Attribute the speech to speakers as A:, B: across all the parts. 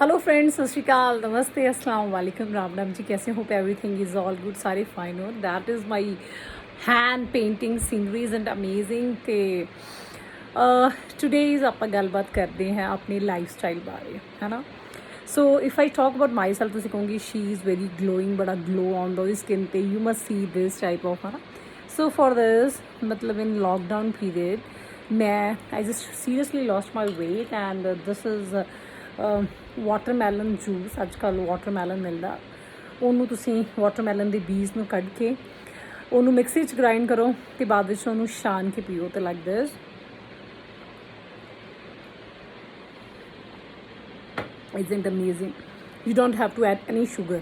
A: Hello friends, सत श्रीकाल, नमस्ते, अस्सलाम वालेकुम, राम राम जी। कैसे hope everything is all good, सारे फाइन हो। That is my hand painting sceneries and amazing. ਤੇ ਟੁਡੇਜ਼ ਆਪਾਂ ਗੱਲਬਾਤ ਕਰਦੇ ਹਾਂ ਆਪਣੀ ਲਾਈਫ ਸਟਾਈਲ ਬਾਰੇ, ਹੈ ਨਾ। ਸੋ if I talk about my self, ਤੁਸੀਂ ਕਹੋਗੇ ਸ਼ੀ ਇਜ਼ ਵੈਰੀ ਗਲੋਇੰਗ, ਬੜਾ ਗਲੋ ਆਉਂਦਾ ਉਹਦੀ ਸਕਿਨ 'ਤੇ। You must C this type of, ਹੈ ਨਾ। ਸੋ ਫॉर ਦਿਸ ਮਤਲਬ ਇਨ ਲੋਕਡਾਊਨ ਪੀਰੀਅਡ ਮੈਂ I just seriously lost my weight and this is watermelon juice. ਅੱਜ ਕੱਲ੍ਹ ਵਾਟਰਮੈਲਨ ਮਿਲਦਾ, ਉਹਨੂੰ ਤੁਸੀਂ ਵਾਟਰਮੈਲਨ ਦੇ ਬੀਜ ਨੂੰ ਕੱਢ ਕੇ ਉਹਨੂੰ ਮਿਕਸੀ 'ਚ ਗ੍ਰਾਈਂਡ ਕਰੋ ਅਤੇ ਬਾਅਦ ਵਿੱਚ ਉਹਨੂੰ ਛਾਣ ਕੇ ਪੀਓ। ਅਤੇ like this isn't amazing. You don't have to add any sugar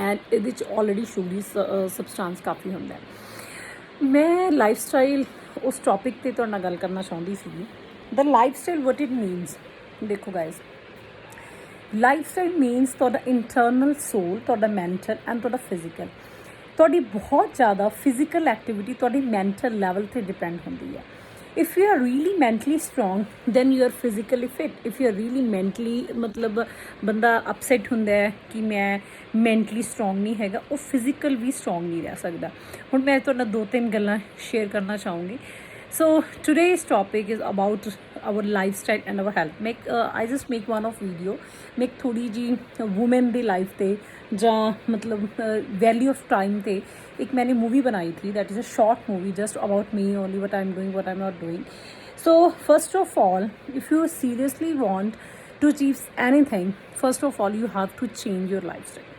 A: and ਇਹਦੇ 'ਚ ਆਲਰੇਡੀ ਸ਼ੂਗਰੀ ਸਬਸਟੈਂਸ ਕਾਫੀ ਹੁੰਦਾ ਹੈ। ਮੈਂ ਲਾਈਫ ਸਟਾਈਲ ਉਸ ਟੌਪਿਕ 'ਤੇ ਤੁਹਾਡੇ ਨਾਲ ਗੱਲ ਕਰਨਾ ਚਾਹੁੰਦੀ ਸੀਗੀ। ਦ life style what it means. ਦੇਖੋ ਗਾਇਜ਼, ਲਾਈਫ ਸਟਾਈਲ ਮੀਨਸ ਤੁਹਾਡਾ ਇੰਟਰਨਲ ਸੋਲ, ਤੁਹਾਡਾ ਮੈਂਟਲ ਐਂਡ ਤੁਹਾਡਾ ਫਿਜ਼ੀਕਲ। ਤੁਹਾਡੀ ਬਹੁਤ ਜ਼ਿਆਦਾ ਫਿਜ਼ੀਕਲ ਐਕਟੀਵਿਟੀ ਤੁਹਾਡੀ ਮੈਂਟਲ ਲੈਵਲ 'ਤੇ ਡਿਪੈਂਡ ਹੁੰਦੀ ਹੈ। if you are really mentally strong then you are physically fit. if you are really mentally ਮਤਲਬ ਬੰਦਾ ਅਪਸੈਟ ਹੁੰਦਾ ਹੈ ਕਿ ਮੈਂ ਮੈਂਟਲੀ ਸਟਰੋਂਗ ਨਹੀਂ ਹੈਗਾ, ਉਹ ਫਿਜ਼ੀਕਲ ਵੀ ਸਟਰੋਂਗ ਨਹੀਂ ਰਹਿ ਸਕਦਾ। ਹੁਣ ਮੈਂ ਤੁਹਾਡੇ ਨਾਲ 2-3 ਗੱਲਾਂ ਸ਼ੇਅਰ ਕਰਨਾ ਚਾਹੂੰਗੀ। So today's topic is about our lifestyle and our health. I just make one of video, make थोड़ी जी वुमेन ਦੀ लाइफ ਤੇ ਜਾਂ मतलब वैल्यू ऑफ टाइम ਤੇ एक मैंने मूवी बनाई थी, that is a short movie just about me only, what I am doing, what I am not doing. So first of all, if you seriously want to achieve anything, first of all you have to change your lifestyle.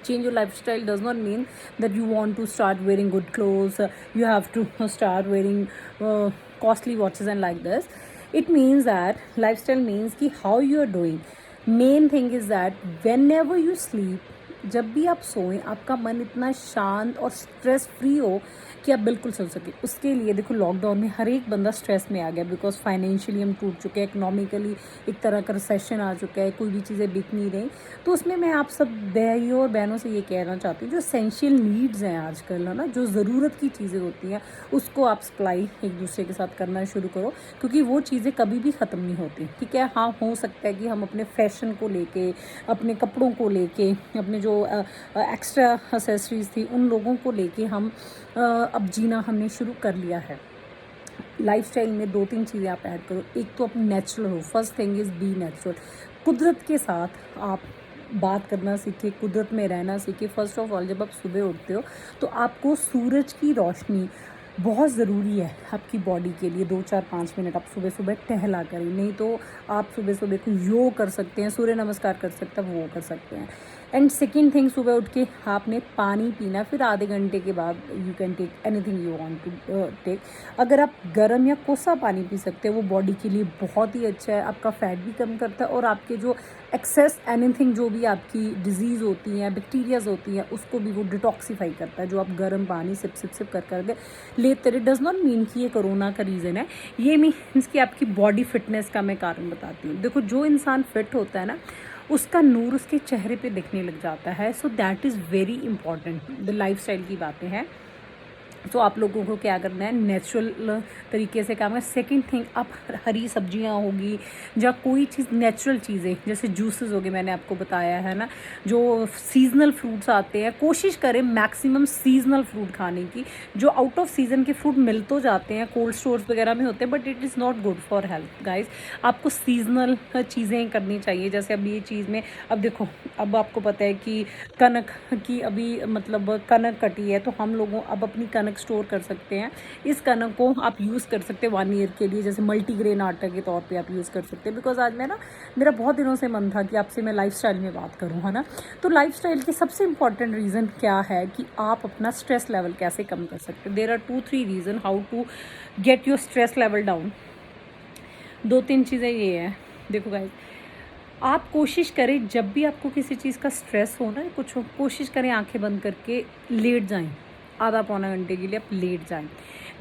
A: Change your lifestyle does not mean that you want to start wearing good clothes, you have to start wearing costly watches and like this. It means that lifestyle means कि how you are doing. Main thing is that whenever you sleep, जब भी आप सोएं आपका मन इतना शांत और stress free हो कि आप बिल्कुल सो सके। उसके लिए देखो, लॉकडाउन में हर एक बंदा स्ट्रेस में आ गया, बिकॉज फाइनेंशियली हम टूट चुके हैं, इकोनॉमिकली एक तरह का रिसेशन आ चुका है, कोई भी चीज़ें बिक नहीं रही। तो उसमें मैं आप सब भाइयों और बहनों से ये कहना चाहती हूँ, जो एसेंशियल नीड्स हैं आजकल, है ना, जो ज़रूरत की चीज़ें होती हैं उसको आप सप्लाई एक दूसरे के साथ करना शुरू करो, क्योंकि वो चीज़ें कभी भी ख़त्म नहीं होती। ठीक है, हाँ, हो सकता है कि हम अपने फैशन को लेके, अपने कपड़ों को लेके, अपने जो एक्स्ट्रा एक्सेसरीज थी उन लोगों को लेके हम अब जीना हमने शुरू कर लिया है। लाइफस्टाइल में 2-3 चीज़ें आप ऐड करो। एक तो आप नेचुरल हो, first thing is be natural. कुदरत के साथ आप बात करना सीखे, कुदरत में रहना सीखे। फर्स्ट ऑफ ऑल, जब आप सुबह उठते हो तो आपको सूरज की रोशनी बहुत ज़रूरी है आपकी बॉडी के लिए। 2-4-5 मिनट आप सुबह सुबह टहला करें, नहीं तो आप सुबह सुबह को योग कर सकते हैं, सूर्य नमस्कार कर सकते हैं, वो कर सकते हैं। एंड सेकेंड थिंग, सुबह उठ के आपने पानी पीना, फिर आधे घंटे के बाद you can take anything you want to take. अगर आप गर्म या कोसा पानी पी सकते हैं, वो बॉडी के लिए बहुत ही अच्छा है, आपका फैट भी कम करता है और आपके जो एक्सेस एनीथिंग, जो भी आपकी डिजीज़ होती हैं, बैक्टीरियाज होती हैं, उसको भी वो डिटॉक्सीफाई करता है, जो आप गर्म पानी सिप सिप सिप कर करके लेते रहे। डज़ नॉट मीन कि ये कोरोना का रीज़न है, ये मीन्स कि आपकी बॉडी फिटनेस का मैं कारण बताती हूँ। देखो, जो इंसान फिट होता है ना, उसका नूर उसके चेहरे पे दिखने लग जाता है। So that is very important. The lifestyle की बातें हैं। तो आप लोगों को क्या करना है, नेचुरल तरीके से काम है। सेकंड थिंग, आप हरी सब्जियां होगी या कोई चीज़ नेचुरल चीज़ें, जैसे जूसेस हो गए, मैंने आपको बताया है ना, जो सीजनल फ्रूट्स आते हैं, कोशिश करें मैक्सिमम सीजनल फ्रूट खाने की। जो आउट ऑफ सीज़न के फ्रूट मिल तो जाते हैं, कोल्ड स्टोर्स वगैरह में होते हैं, but it is not good for health guys. आपको सीजनल चीज़ें करनी चाहिए। जैसे अब ये चीज़ में, अब देखो, अब आपको पता है कि कनक की अभी मतलब कनक कटी है, तो हम लोगों अब अपनी कनक स्टोर कर सकते हैं। इस कनक को आप यूज़ कर सकते हैं 1 ईयर के लिए, जैसे मल्टीग्रेन आटा के तौर पे आप यूज़ कर सकते हैं। बिकॉज आज मैं ना, मेरा बहुत दिनों से मन था कि आपसे मैं लाइफस्टाइल में बात करूँ, है ना। तो लाइफस्टाइल के सबसे इंपॉर्टेंट रीज़न क्या है कि आप अपना स्ट्रेस लेवल कैसे कम कर सकते हैं। There are 2-3 reason how to get your stress level down. 2-3 चीज़ें ये हैं। देखो गाइस, आप कोशिश करें जब भी आपको किसी चीज़ का स्ट्रेस हो ना, कुछ हो, कोशिश करें आंखें बंद करके लेट जाएं। आधा पौना घंटे के लिए आप लेट जाएं।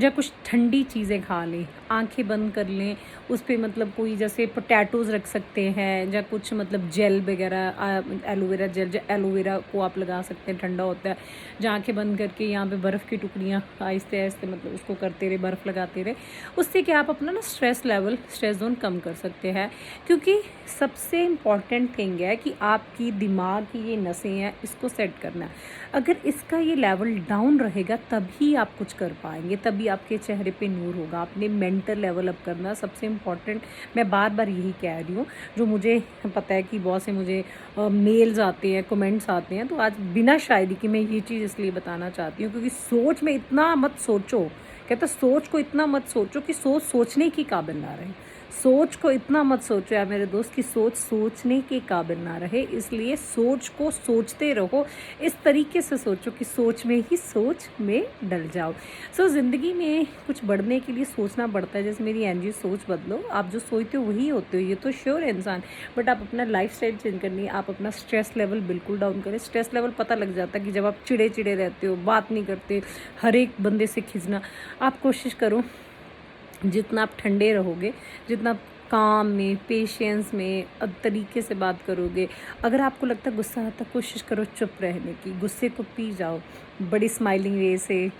A: या कुछ ठंडी चीज़ें खा लें, आंखें बंद कर लें, उस पे मतलब कोई जैसे पोटैटोज़ रख सकते हैं, या कुछ मतलब जेल वगैरह एलोवेरा जेल, या एलोवेरा को आप लगा सकते हैं, ठंडा होता है। जो आंखें बंद करके यहाँ पे बर्फ़ की टुकड़ियाँ आहिस्ते आहिस्ते मतलब उसको करते रहे, बर्फ़ लगाते रहे, उससे क्या आप अपना ना स्ट्रेस लेवल, स्ट्रेस जोन कम कर सकते हैं। क्योंकि सबसे इम्पॉर्टेंट थिंग है कि आपकी दिमाग की ये नसें हैं, इसको सेट करना है। अगर इसका ये लेवल डाउन रहेगा तभी आप कुछ कर पाएंगे, तभी आपके चेहरे पे नूर होगा। आपने मेंटल लेवल अप करना सबसे इम्पॉर्टेंट, मैं बार बार यही कह रही हूँ। जो मुझे पता है कि बहुत से मुझे मेल्स आते हैं, कमेंट्स आते हैं, तो आज बिना शायरी कि मैं ये चीज़ इसलिए बताना चाहती हूँ क्योंकि सोच में इतना मत सोचो, कहता सोच को इतना मत सोचो कि सोच सोचने की काबिल ना रहे। सोच को इतना मत सोचो यार मेरे दोस्त कि सोच सोचने के काबिल ना रहे, इसलिए सोच को सोचते रहो। इस तरीके से सोचो कि सोच में ही सोच में डल जाओ। ज़िंदगी में कुछ बढ़ने के लिए सोचना पड़ता है। जैसे मेरी एनजी, सोच बदलो, आप जो सोचते हो वही होते हो, ये तो श्योर है इंसान। बट आप अपना लाइफस्टाइल चेंज करनी है, आप अपना स्ट्रेस लेवल बिल्कुल डाउन करें। स्ट्रेस लेवल पता लग जाता है कि जब आप चिड़े चिड़े रहते हो, बात नहीं करते, हर एक बंदे से खिंचना। आप कोशिश करो जितना आप ठंडे रहोगे, जितना आप काम में, पेशेंस में तरीके से बात करोगे। अगर आपको लगता है गुस्सा आता है, कोशिश करो चुप रहने की, गुस्से को पी जाओ बड़ी स्माइलिंग वे से।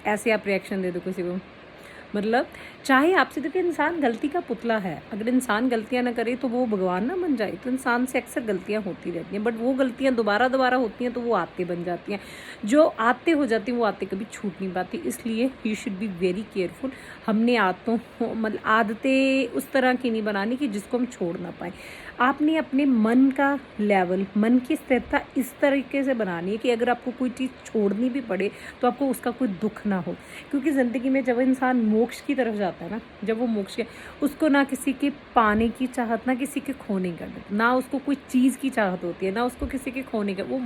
A: ऐसे आप रिएक्शन दे दो किसी को, मतलब चाहे आपसे, देखिए इंसान गलती का पुतला है। अगर इंसान गलतियां ना करे तो वो भगवान ना बन जाए। तो इंसान से अक्सर गलतियां होती रहती हैं, बट वो गलतियां दोबारा दोबारा होती हैं तो वो आते बन जाती हैं। जो आते हो जाती हैं वो आते कभी छूट नहीं पाती। इसलिए you should be very careful. हमने मतलब आदतें उस तरह की नहीं बनानी कि जिसको हम छोड़ ना पाए। आपने अपने मन का लेवल, मन की स्थिरता इस तरीके से बनानी है कि अगर आपको कोई चीज़ छोड़नी भी पड़े तो आपको उसका कोई दुख ना हो। क्योंकि ज़िंदगी में जब इंसान मोक्ष की तरफ जाता है ना, जब वो मोक्ष के, उसको ना किसी के पाने की चाहत, ना किसी के खोने का, ना उसको कोई चीज़ की चाहत होती है, ना उसको किसी के खोने का, वो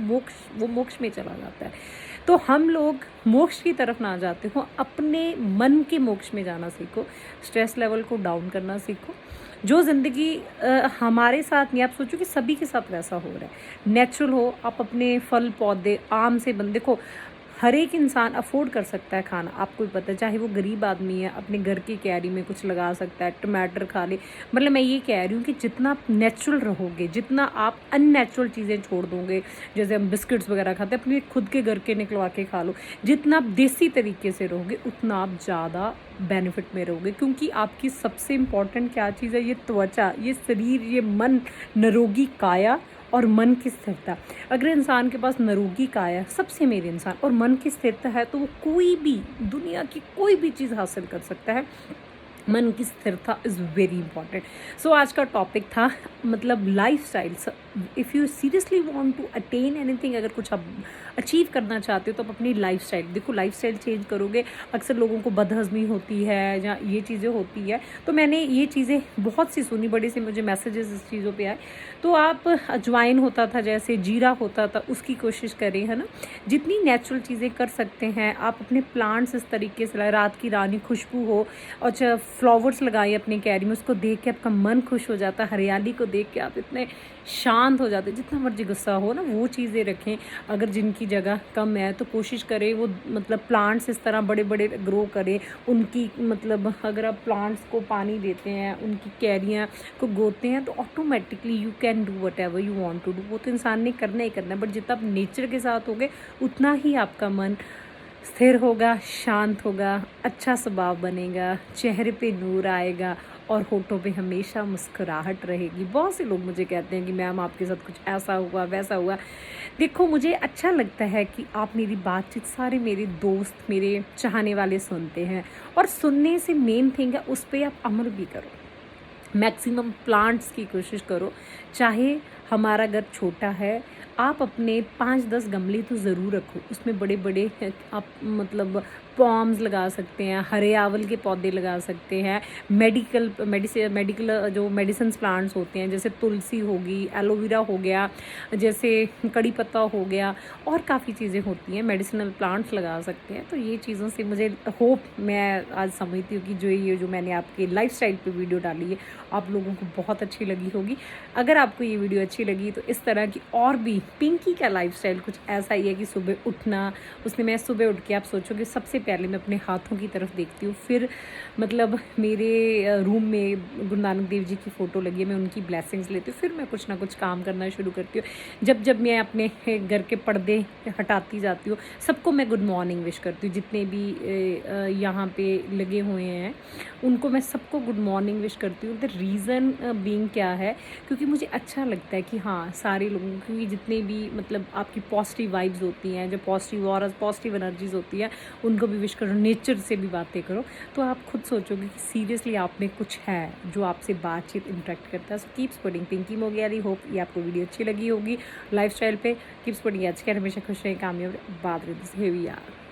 A: मोक्ष में चला जाता है। तो हम लोग मोक्ष की तरफ ना जाते हो, अपने मन के मोक्ष में जाना सीखो। स्ट्रेस लेवल को डाउन करना सीखो। जो ज़िंदगी हमारे साथ नहीं, आप सोचो कि सभी के साथ वैसा हो रहा है, नेचुरल हो। आप अपने फल पौधे आम से बंदे को, हर एक इंसान अफोर्ड कर सकता है खाना, आपको भी पता है। चाहे वो गरीब आदमी है, अपने घर की क्यारी में कुछ लगा सकता है, टमाटर खा ले। मतलब मैं ये कह रही हूँ कि जितना आप नेचुरल रहोगे, जितना आप अननेचुरल चीज़ें छोड़ दोगे, जैसे हम बिस्किट्स वगैरह खाते हैं, अपने खुद के घर के निकलवा के खा लो। जितना आप देसी तरीके से रहोगे उतना आप ज़्यादा बेनिफिट में रहोगे। क्योंकि आपकी सबसे इम्पॉर्टेंट क्या चीज़ है, ये त्वचा, ये शरीर, ये मन, निरोगी काया और मन की स्थिरता। अगर इंसान के पास निरोगी काया, सबसे मेरे इंसान, और मन की स्थिरता है तो वो कोई भी, दुनिया की कोई भी चीज़ हासिल कर सकता है। मन की स्थिरता इज़ वेरी इंपॉर्टेंट। सो आज का टॉपिक था मतलब lifestyle. If you seriously want to attain anything, अगर कुछ आप अचीव करना चाहते हो तो आप अपनी लाइफ स्टाइल देखो। लाइफ स्टाइल चेंज करोगे, अक्सर लोगों को बदहज़मी होती है या ये चीज़ें होती है। तो मैंने ये चीज़ें बहुत सी सुनी, बड़े से मुझे मैसेजेस इस चीज़ों पे आए। तो आप अजवाइन होता था, जैसे जीरा होता था, उसकी कोशिश करें, है ना। जितनी नेचुरल चीज़ें कर सकते हैं आप, अपने प्लांट्स इस तरीके से लाए, रात की रानी खुशबू हो, और फ्लावर्स लगाइए अपनी कैरी में, उसको देख के आपका मन खुश हो जाता है। हरियाली को देख के आप इतने शांत हो जाते। जितना मर्जी गुस्सा हो ना, वो चीज़ें रखें। अगर जिनकी जगह कम है तो कोशिश करें वो मतलब प्लांट्स इस तरह बड़े बड़े ग्रो करें। उनकी मतलब अगर आप प्लांट्स को पानी देते हैं, उनकी कैरियाँ को गोते हैं, तो automatically you can do whatever you want to do. वो तो इंसान ने करना ही करना है, बट जितना आप नेचर के साथ होगे उतना ही आपका मन स्थिर होगा, शांत होगा, अच्छा स्वभाव बनेगा, चेहरे पे नूर आएगा और होठों पे हमेशा मुस्कुराहट रहेगी। बहुत से लोग मुझे कहते हैं कि मैम आपके साथ कुछ ऐसा हुआ, वैसा हुआ। देखो, मुझे अच्छा लगता है कि आप मेरी बातचीत, सारे मेरे दोस्त, मेरे चाहने वाले सुनते हैं, और सुनने से मेन थिंग है उस पर आप अमल भी करो। मैक्सिमम प्लांट्स की कोशिश करो। चाहे हमारा घर छोटा है, आप अपने 5-10 गमले तो ज़रूर रखो। उसमें बड़े बड़े आप मतलब पॉम्स लगा सकते हैं, हरे के पौधे लगा सकते हैं, मेडिकल जो मेडिसिन प्लांट्स होते हैं, जैसे तुलसी होगी, एलोवेरा हो गया, जैसे कड़ी पत्ता हो गया, और काफ़ी चीज़ें होती हैं, मेडिसिनल प्लांट्स लगा सकते हैं। तो ये चीज़ों से मुझे होप, मैं आज समझती हूँ कि जो मैंने आपके लाइफस्टाइल पे वीडियो डाली है आप लोगों को बहुत अच्छी लगी होगी। अगर आपको ये वीडियो अच्छी लगी तो इस तरह की और भी, पिंकी का लाइफस्टाइल कुछ ऐसा ही है कि सुबह उठना, उसने मैं सुबह उठ के, आप सोचो कि सबसे पहले मैं अपने हाथों की तरफ देखती हूँ, फिर मतलब मेरे रूम में गुरु नानक देव जी की फ़ोटो लगी है, मैं उनकी ब्लेसिंग्स लेती हूँ, फिर मैं कुछ ना कुछ काम करना शुरू करती हूँ। जब जब मैं अपने घर के पर्दे हटाती जाती हूँ, सबको मैं गुड मॉर्निंग विश करती हूँ, जितने भी यहाँ पे लगे हुए हैं उनको मैं सबको गुड मॉर्निंग विश करती हूँ। द रीज़न बीइंग क्या है, क्योंकि मुझे अच्छा लगता है कि हाँ सारे लोगों की जितने भी मतलब आपकी पॉजिटिव वाइब्स होती हैं, जो पॉजिटिव और पॉजिटिव एनर्जीज होती है, उनको भी विश करो, नेचर से भी बातें करो, तो आप खुद सोचोगे कि सीरियसली आप में कुछ है जो आपसे बातचीत इंटरेक्ट करता है। So keep sporting Pinky Mogyari. Hope ये आपको वीडियो अच्छी लगी होगी लाइफ स्टाइल पे। कीप स्पोर्टिंग, आज के हमेशा खुश रहें, कामयाब रहे। बात रही यार।